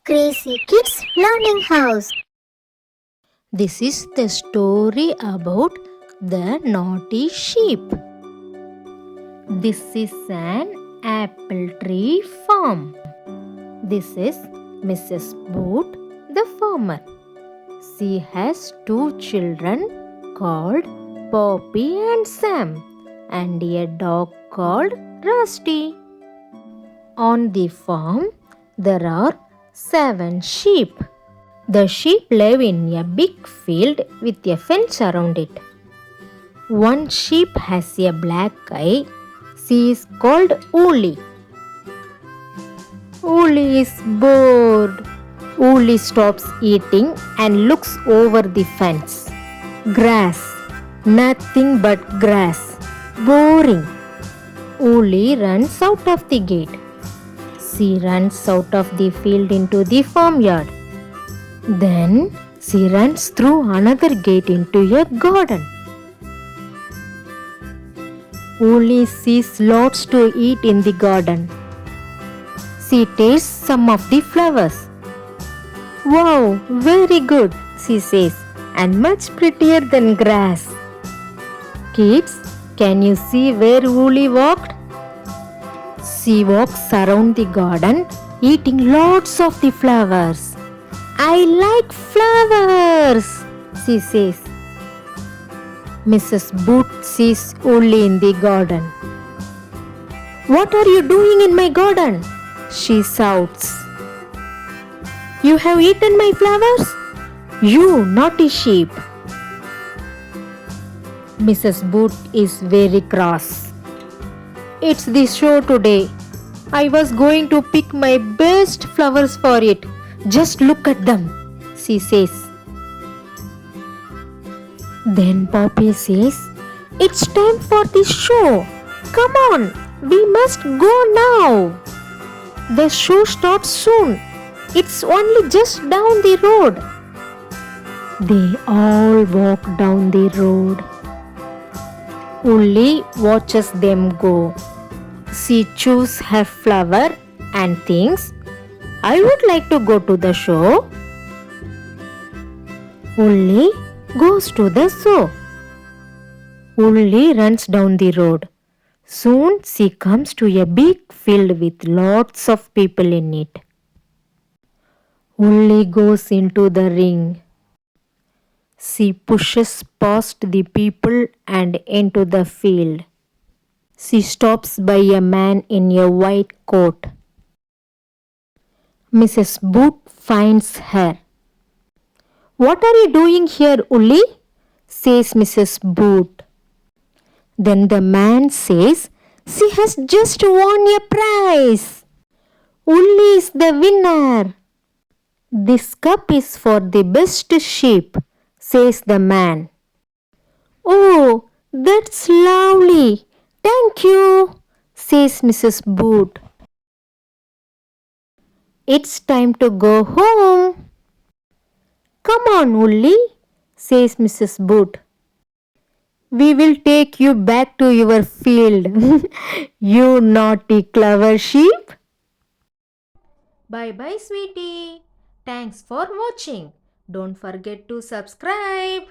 Crazy Kids Learning House. This is the story about the naughty sheep. This is an apple tree farm. This is Mrs. Boot, the farmer. She has two children called Poppy and Sam, and a dog called Rusty. On the farm, there are 7 sheep. The sheep live in a big field with a fence around it. One sheep has a black eye. She is called Uli. Uli is bored. Uli stops eating and looks over the fence. Grass. Nothing but grass. Boring. Uli runs out of the gate. She runs out of the field into the farmyard. Then she runs through another gate into a garden. Uli sees lots to eat in the garden. She tastes some of the flowers. Wow, very good, she says, and much prettier than grass. Kids, can you see where Uli walked? She walks around the garden, eating lots of the flowers. I like flowers, she says. Mrs. Boot sees Uli in the garden. What are you doing in my garden? She shouts. You have eaten my flowers? You naughty sheep. Mrs. Boot is very cross. It's the show today. I was going to pick my best flowers for it. Just look at them, she says. Then Poppy says, it's time for the show. Come on, we must go now. The show starts soon. It's only just down the road. They all walk down the road. Uli watches them go. She chooses her flower and thinks, I would like to go to the show. Uli goes to the show. Uli runs down the road. Soon she comes to a big field with lots of people in it. Uli goes into the ring. She pushes past the people and into the field. She stops by a man in a white coat. Mrs. Boot finds her. What are you doing here, Uli? Says Mrs. Boot. Then the man says, she has just won a prize. Uli is the winner. This cup is for the best sheep, says the man. Oh, that's lovely. Thank you, says Mrs. Boot. It's time to go home. Come on, Uli, says Mrs. Boot. We will take you back to your field, you naughty clever sheep. Bye bye, sweetie. Thanks for watching. Don't forget to subscribe.